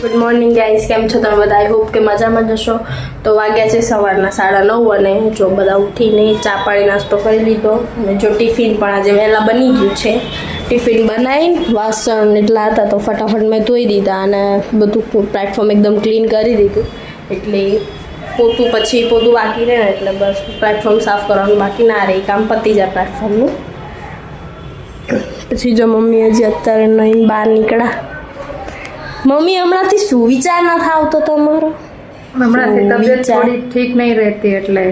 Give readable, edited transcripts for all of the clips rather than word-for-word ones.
Good morning guys, કેમ છો તમે બધા? આઈ હોપ કે મજામાં જશો. તો વાગ્યા છે સવારના 9:30 અને જો બધા ઉઠીને ચા પાણી નાસ્તો કરી લીધો અને જો ટિફિન પણ આજે વહેલા બની ગયું છે. ટિફિન બનાવી વાસણ એટલા હતા તો ફટાફટ મેં ધોઈ દીધા અને બધું પ્લેટફોર્મ એકદમ ક્લીન કરી દીધું. એટલે પોતું બાકી રહે ને એટલે બસ પ્લેટફોર્મ સાફ કરવાનું બાકી ના રહે, કામ પતી જાય પ્લેટફોર્મનું. પછી જો મમ્મી હજી અત્યારે નહીં બહાર નીકળ્યા. મમ્મી હમણાંથી શું વિચાર ના થાવતો તમારો? હમણાંથી તબિયત થોડી ઠીક નહીં રહેતી એટલે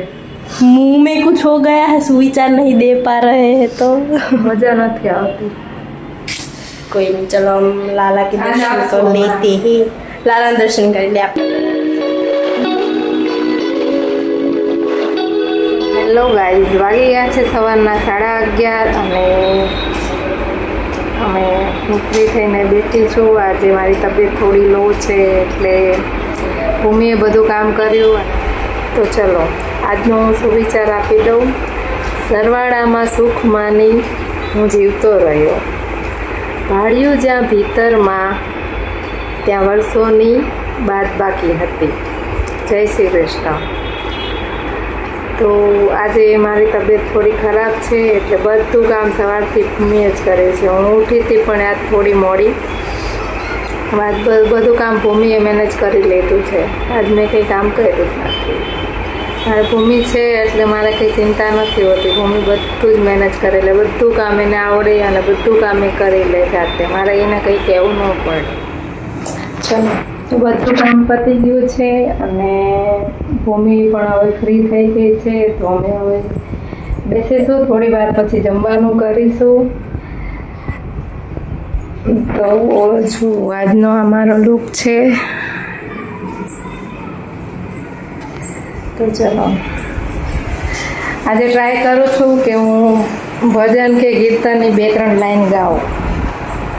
मुंह में कुछ हो गया है, सुविचार नहीं दे पा रहे हैं तो मजा નથી આવતી. कोई नहीं, चलो हम लाला के दर्शन कर लेते हैं. लाला दर्शन कर ले आप. હેલો ગાઈઝ, વાગી ગયા છે સવારના 11:30 અને અમે નોકરી થઈને બેઠી છું. આજે મારી તબિયત થોડી લો છે એટલે ભૂમિએ બધું કામ કર્યું. તો ચલો આજનો સુવિચાર આપી દઉં. સરવાળામાં સુખ માની હું જીવતો રહ્યો, ભાળ્યું જ્યાં ભીતરમાં ત્યાં વર્ષોની બાદબાકી હતી. જય શ્રી કૃષ્ણ. તો આજે મારી તબિયત થોડી ખરાબ છે એટલે બધું કામ સવારથી ભૂમિએ જ કરે છે. હું ઉઠી હતી પણ આજ થોડી મોડી. બધું કામ ભૂમિએ મેનેજ કરી લીધું છે. આજ મેં કંઈ કામ કર્યું જ નથી. મારે ભૂમિ છે એટલે મારે કંઈ ચિંતા નથી હોતી. ભૂમિ બધું જ મેનેજ કરે લે, બધું કામ એને આવડે અને બધું કામ એ કરી લે જાતે. મારે એને કંઈ કહેવું ન પડે. ચલો, તો બધું કામ પતી ગયું છે અને ભૂમિ પણ હવે ફ્રી થઈ ગઈ છે. તો અમે હવે બેસીશું, થોડી વાર પછી જમવાનું કરીશું. તો જો આજનો અમારો લુક છે. તો ચલો આજે ટ્રાય કરું છું કે હું ભજન કે કીર્તનની 2-3 લાઈન ગાઉં.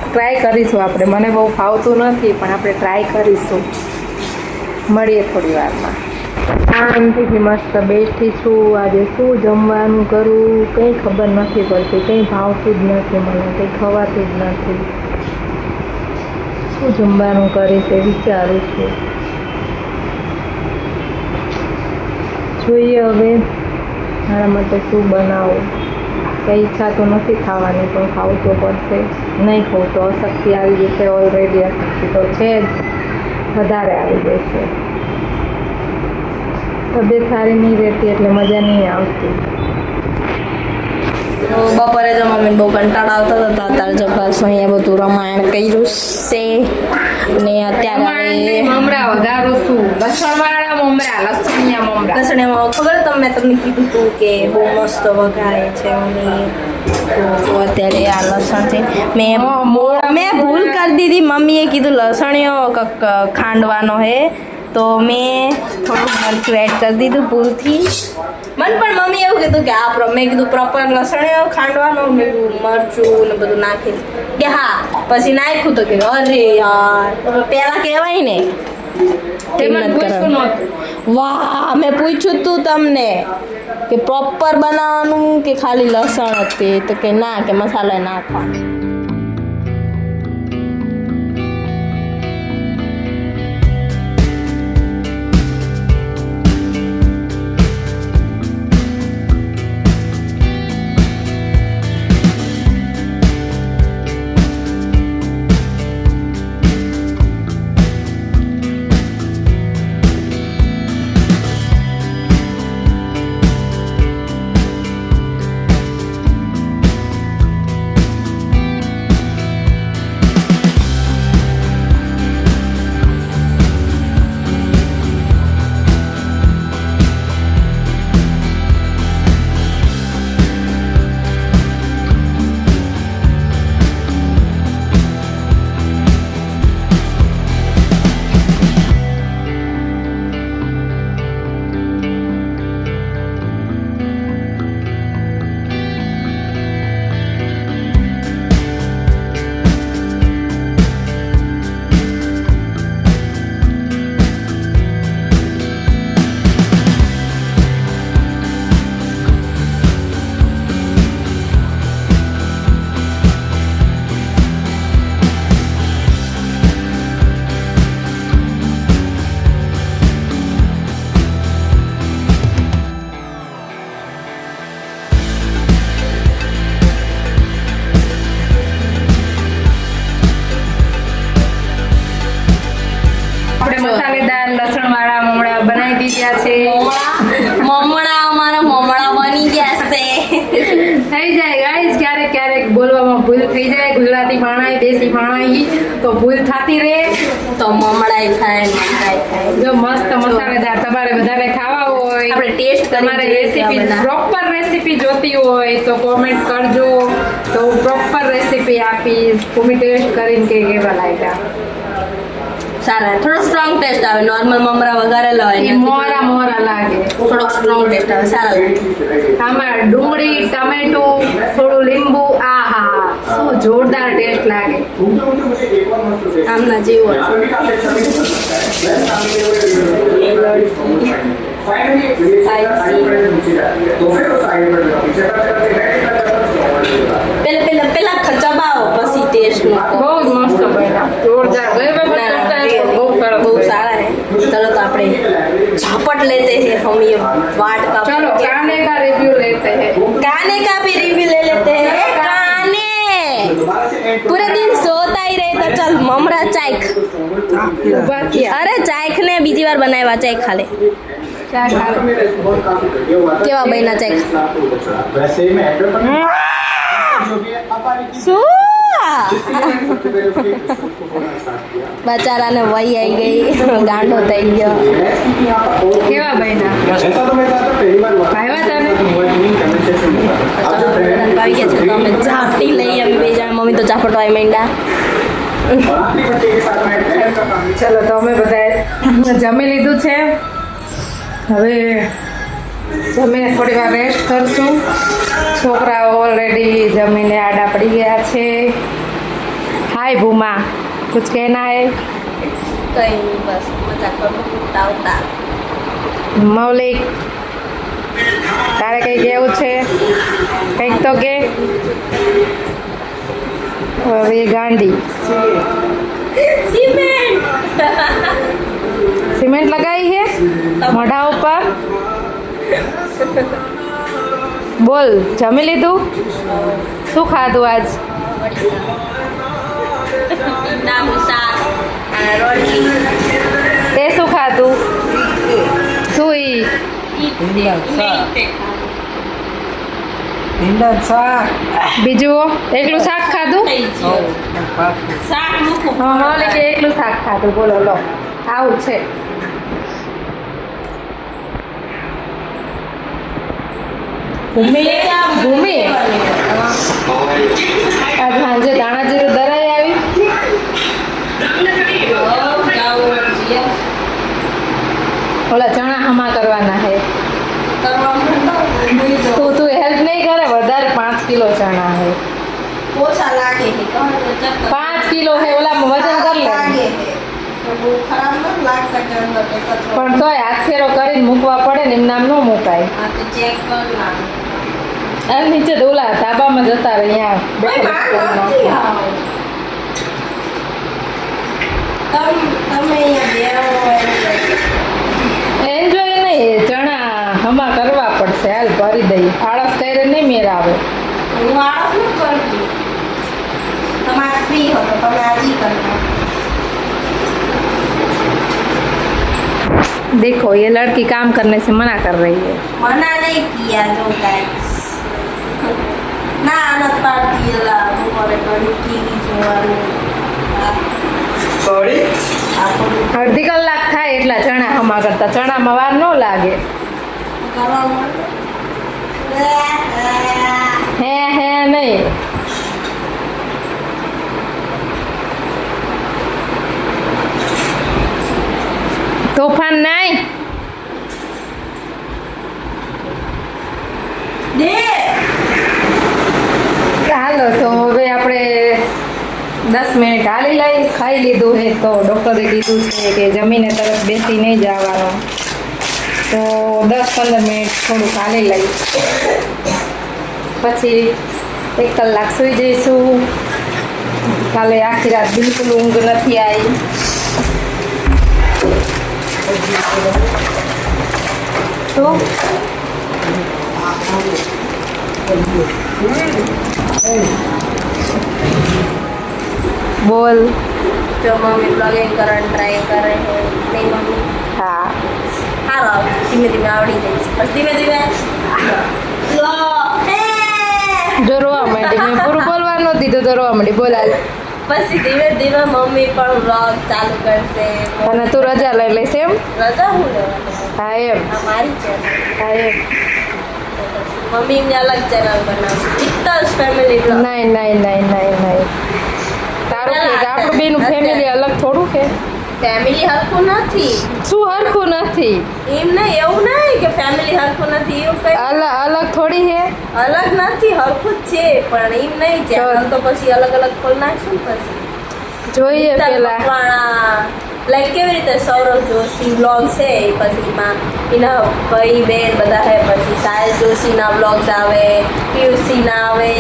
ટ્રાય કરીશું આપણે. મને બહુ ફાવતું નથી પણ આપણે ટ્રાય કરીશું. મળીએ થોડી વારમાં. શાંતિથી મસ્ત બેઠી છું. આજે શું જમવાનું કરું કંઈ ખબર નથી પડતી. કંઈ ભાવતું જ નથી મને, કંઈ ખવાતું જ નથી. શું જમવાનું કરીશ એ વિચારું છું. જોઈએ હવે મારા માટે શું બનાવું. કંઈ ઈચ્છા તો નથી ખાવાની પણ ખાવું તો પડશે. નહીં ખાવું તો અશક્તિ આવી જશે. ઓલરેડી અશક્તિ તો છે જ, વધારે આવી જશે. તબિયત સારી નહીં રહેતી એટલે મજા નહીં આવતી. બપોરે તો મમ્મીને બહુ કંટાળો આવતો હતો તો અત્યારે જો બસ અહીંયા બધું રામાયણ કર્યું છે ને અત્યારે મમરા વઘારું છું. લસણવાળા મમરા, લસણિયા મમરા. લસણિયામાં ખબર તમને કીધું હતું કે બહુ મસ્ત વઘારે છે મમ્મી. તો અત્યારે આ લસણ છે. મેં ભૂલ કરી દીધી. મમ્મીએ કીધું લસણિયો ખાંડવાનો હે તો મેં થોડું મરચું એડ કરી દીધું ભૂલથી. મને પણ મમ્મી એવું કીધું કે મેં કીધું પ્રોપર લસણ ખાંડવાનો, મેં મરચું ને બધું નાખી કે હા. પછી નાખ્યું તો કીધું અરે યાર પહેલાં કહેવાય ને. વાહ, મેં પૂછ્યું તું તમને કે પ્રોપર બનાવવાનું કે ખાલી લસણ હતી તો કે ના, કે મસાલા નાખવા. મસાલેદાર લસણવાળા મમરા બનાવી દીધા છે. મમણા અમારા મમણા બની ગયા છે. થઈ જાય ગાઈસ, ક્યારેક ક્યારેક બોલવામાં ભૂલ થઈ જાય. ગુજરાતી ભાણાઈ દેશી ભાણાઈ તો ભૂલ થતી રહે. તો મમણાય થાય મમણાય થાય. જો મસ્ત મસાલેદાર તમારે બધાને ખાવા હોય, આપણે ટેસ્ટ તમારે રેસીપી પ્રોપર રેસીપી જોતી હોય તો કોમેન્ટ કરજો, તો પ્રોપર રેસીપી આપીશ. ભૂમિ ટેસ્ટ કરીને કે કેવા લાગ્યા. સારા, થોડો સ્ટ્રોંગ ટેસ્ટ આવે. નોર્મલ મમરા વઘારેલા હોય એ એનાથી મોરા મોરા લાગે. થોડો સ્ટ્રોંગ ટેસ્ટ આવે. સારા લાગે. આમાં ડુંગળી, ટમેટું, થોડું લીંબુ, આહા શું જોરદાર ટેસ્ટ લાગે. આમના જેવો છે. પેલા ખચબાવો પછી ટેસ્ટ મૂકો. બહુ જ મસ્ત બન્યા, જોરદાર. બહુ સારા है. चलो तो આપણે झापट लेते हैं हम ये वाट का. चलो खाने का रिव्यू लेते हैं. गाने का भी रिव्यू ले लेते हैं. गाने पूरे दिन सोता ही रहे तो चल ममरा चाइक. ઉભા થયા. અરે ચાઈક ને બીજી વાર બનાવ્યા ચાઈક ખાલે. ચા ખાવા. કેવા બન્યા ચાઈક? वैसे ही मैं एडिटर पर શું બચારાને વહી આવી ગઈ, ગાંડો થઈ ગયો. કેવા બન્યા? ऐसा तो मैं चाहता पहली बार हुआ ભાઈવા તને? कमेंट सेक्शन में आप जो આવી ગયા છે તો અમે ઝાપટી લઈએ. અમે બે જણા મમ્મી તો ઝાપટવા માંડ્યા. आखिरी बच्चे के साथ मैं ट्रेन का काम ચલો તો અમે બધાએ જમી લીધું છે. હવે જમીને થોડી વાર રેસ્ટ કરશું. છોકરાઓ ઓલરેડી જમીને આડા પડી ગયા છે. હાય ભૂમા, કુછ કહેના હે? કઈ નહીં, બસ મજા કરું આવતા. મૌલિક, તારે કંઈ કહેવું છે? કંઈક તો કે. હવે ગાંડી સિમેન્ટ લગાવી છે મોઢા ઉપર. બોલ, જમી લીધું? શું ખાધું આજ? નાનું શાક અને રોટલી. તે શું ખાધું? શું ઈ? બીજું એકલું શાક ખાધું? શાક મૂકું. હા, મૌલિકે એકલું શાક ખાધું. બોલો લો, આવું છે. ભૂમિ ભૂમિ આજ સાંજે દાણા જીરું દરાઈ આવી. ઓલા ચણા હમા કરવાના હે. તું હેલ્પ નહીં કરે? વધારે 5 કિલો ચણા હે. ઓછા લાગે છે. 5 કિલો હે. ઓલા વજન કર લે. લાગે છે. બહુ ખરાબ નથી લાગતા કે અંદર કંઈક કચરો. પણ તોય હાથ ફેરો કરીને મૂકવા પડે ને, એમ નામ ન મુકાય. હા તો ચેક કર ના. આ નીચે તો ઓલા ધાબામાં જતા રહે. અહીંયા તમે અહીંયા એન્જોય નહીં, ચણા હમા કરવા પડશે. હાલ ભરી દઈ. આળસ કરીને નહીં મેર આવે. હું આળસ નથી કરતી. તમારે ફ્રી હો તો તમે આજી કરતા. देखो ये लड़की काम करने से मना कर रही है. मना नहीं किया जो गाइस. ના નથી પાડતી. એલા બપોરે ઘણી ટીવી જોવાનું. અડધી કલાક થાય એટલા ચણા હમા કરતા. ચણામાં વાર ન લાગે. કરવા માંડો. હે નહીં. તોફાન નહીં. દે હાલો તો હવે આપણે 10 મિનિટ હાલી લઈ. ખાઈ લીધું હે તો ડૉક્ટરે કીધું છે કે જમીને તરત બેસી નહીં જવાનું. તો 10-15 મિનિટ થોડુંક હાલી લઈ, પછી 1 કલાક સૂઈ જઈશું. કાલે આખી રાત બિલકુલ ઊંઘ નથી આવી. તો બોલ. જો મમ્મી બ્લોગિંગ કરવાનું ટ્રાય કરે છે નહીં મમ્મી હા સારો આવશે ધીમે ધીમે આવડી જાય છે બસ ધીમે ધીમે લો જો રોવા માંડી મેં પૂરું બોલવાનું નહોતું દીધું તો રોવા માંડી બોલાલ પછી ધીમે ધીમે મમ્મી પણ બ્લોગ ચાલુ કરશે અને તું રજા લઈ લઈશ એમ રજા હું લેવાની હા એમ આ મારી છે હા એમ મમ્મીને અલગ ચેનલ બનાવશું વિક્ટર્સ ફેમિલી બ્લોગ નહીં નહીં નહીં નહીં નહીં તારું કે આપણું બેનું ફેમિલી અલગ થોડું કે ફેમિલી હરખું નથી શું હરખું નથી એમ નહીં એવું નહીં કે ફેમિલી હરખું નથી એવું કઈ અલગ થોડી હે અલગ નથી હરખું જ છે પણ એમ નહીં ચેનલ તો પછી અલગ અલગ ખોલ નાખશું ને પછી જોઈએ પેલા લાઈક કેવી રીતે સૌરભ જોશી બ્લોગ છે પછી એમાં એના ભાઈ બેન બધા છે પછી સાયલ જોશીના બ્લોગ્સ આવે પિયુષીના આવે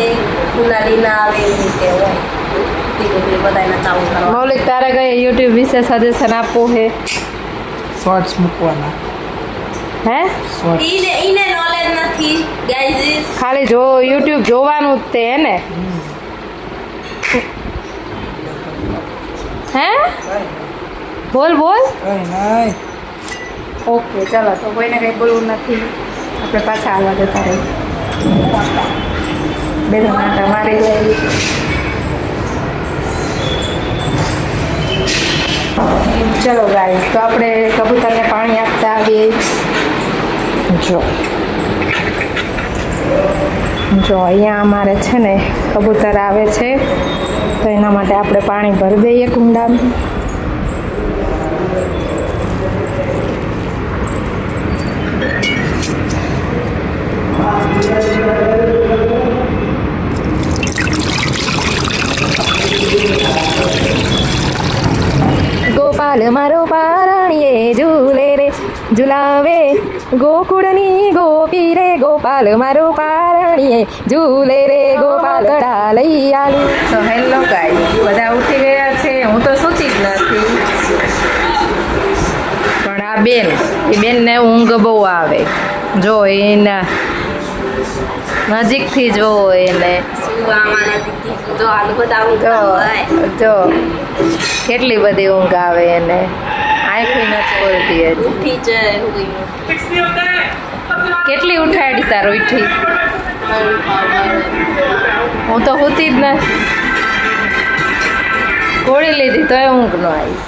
કુનાલીના આવે એવી રીતે હોય ધીરે ધીરે બધા એના ચાલુ કરવા મૌલિક તારે કઈ યુટ્યુબ વિશે સજેશન આપવું હે શોર્ટ્સ મૂકવાના હે શોર્ટ ઈને નોલેજ નથી ગાઈઝ ખાલી જો યુટ્યુબ જોવાનું જ તે હે ને હે બોલ બોલ કઈ નહીં ઓકે ચાલો તો કોઈને કંઈ બોલવું નથી આપણે પાછા આવવા જતા રહી બે મિનિટ મારી જાય ચલો ગાઈસ તો આપણે કબૂતરને પાણી આપતા આવીએ જો અહીંયા અમારે છે ને કબૂતર આવે છે તો એના માટે આપણે પાણી ભરી દઈએ કુંડામાં ગોપાલ મારો પારણીએ ઝૂલે રે ઝુલાવે ગોકુળની ગોપી રે ગોપાલ મારો પારણીએ ઝૂલે રે ગોપાલ કડા લઈ આલું તો હેલો ગાઈસ બધા ઉઠી ગયા છે હું તો સૂતી જ નથી પણ આ બેન એ બેનને ઊંઘ બહુ આવે જો એના નજીકથી જોવો એને જો આનું બધા જો કેટલી બધી ઊંઘ આવે એને આંખી નથી ખોલતી હજી ઉઠી જાય કેટલી ઉઠાડી તારો ઉઠી હું તો હોતી જ નથી ગોળી લીધી તોય ઊંઘ ન આવી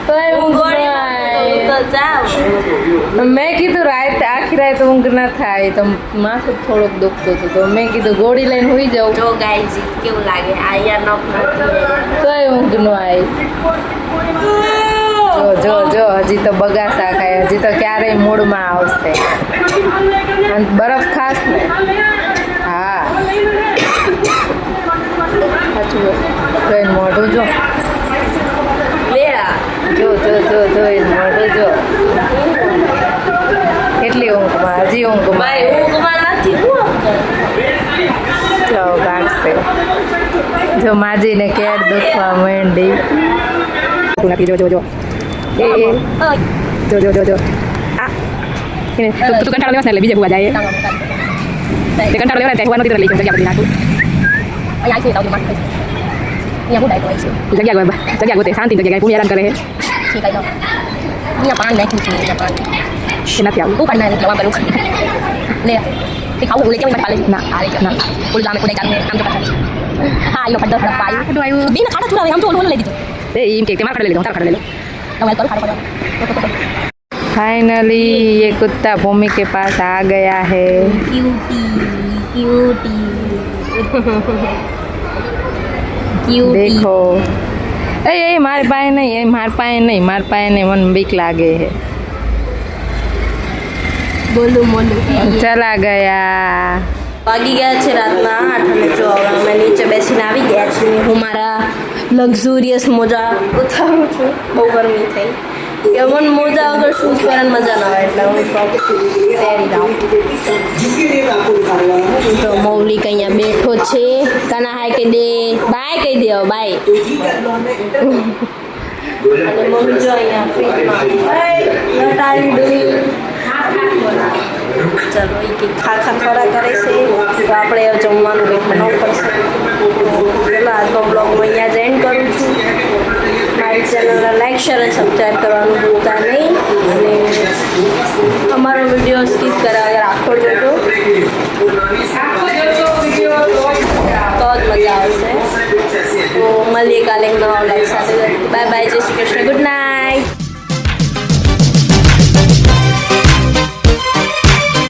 તોય ઊંઘ ન આવી તો જાવ મેં કીધું રાત આખી રાત ઊંઘ ન થાય તો માથું થોડુંક દુખતું હતું તો મેં કીધું ગોળી લઈને હોઈ જાઉં જો ગાઈઝ કેવું લાગે અહીંયા નખ નથી તોય ઊંઘ ન આવી જો જો જો હજી તો બગાસા ખાય હજી તો ક્યારેય મૂડમાં આવશે અને બરફ ખાસ ને હા સાચું જોઈને મોઢું જો જો જો જો જોઈને મોઢું જો કેટલી ઊંઘમાં હજી ઊંઘમાં ભાઈ ઊંઘમાં નથી હું જો ભાગશે જો માજીને કેર દુખવા માંડી જો જો જો એ જો જો જો જો આ તું કંટાળો લેવાસ ને એટલે બીજે ભૂવા જાય તે કંટાળો લેવાને ત્યાં નથી લઈ જગ્યા બધી નાખું અહીંયા આવી તો માર અહીંયા હું ડાયટ હોય છે જગ્યા ગોતે શાંતિ જગ્યાએ પૂરી હેરાન કરે છે ઠીક છે અહીંયા પાણી નાખ્યું છે અહીંયા પાણી કે નથી આવું હું પાણી નાખ્યું કરું લે તે ખાવું લે કેમ પાલે ના આ લે ના ફૂલ જામે કોને જામે આમ તો પાછા હા યો પડતો પાઈ ખાટું આવ્યું બીને ખાડા ચુરાવે આમ તો ઓલું લઈ દીધું એ એમ કે મારા ખાડે લઈ લો તારા ખાડે લઈ લો તમે કરો ખાડો फाइनली ये कुत्ता भूमि के पास आ गया है क्यूटी देखो ए मारे पाए नहीं मार पाए नहीं मन बीक लागे है બોલું મોલું चला ગયા વાગી ગયા છે રાતના 8 અને જો હવે અમે નીચે બેસીને આવી ગયા છીએ હું મારા લક્ઝુરિયસ મોજા ઉતારું છું બહુ ગરમી થઈ એવન મોજા વગર શૂઝ પહેરવાની મજા ના આવે એટલે હું શોખ પહેરી દઉં તો મૌલિક અહીંયા બેઠો છે કાના હાય કહી દે બાય કહી દે બાય અને મમ્મી જો અહીંયા ફ્રીજમાં what are you doing ચાલો એ ખા ખરા કરે છે તો આપણે જમવાનું કંઈક બનાવવું પડશે પેલા આજનો બ્લોગ હું અહીંયા જ એન્ડ કરું છું. મારી ચેનલને લાઈક શેર અને સબસ્ક્રાઈબ કરવાનું ભૂલતા નહીં અને અમારો વિડીયો સ્કીપ કર્યા વગર આખો જોજો તો જ મજા આવશે. તો મળીએ કાલે નવા બ્લોગ સાથે. બાય બાય, જય શ્રી કૃષ્ણ, ગુડ નાઇટ.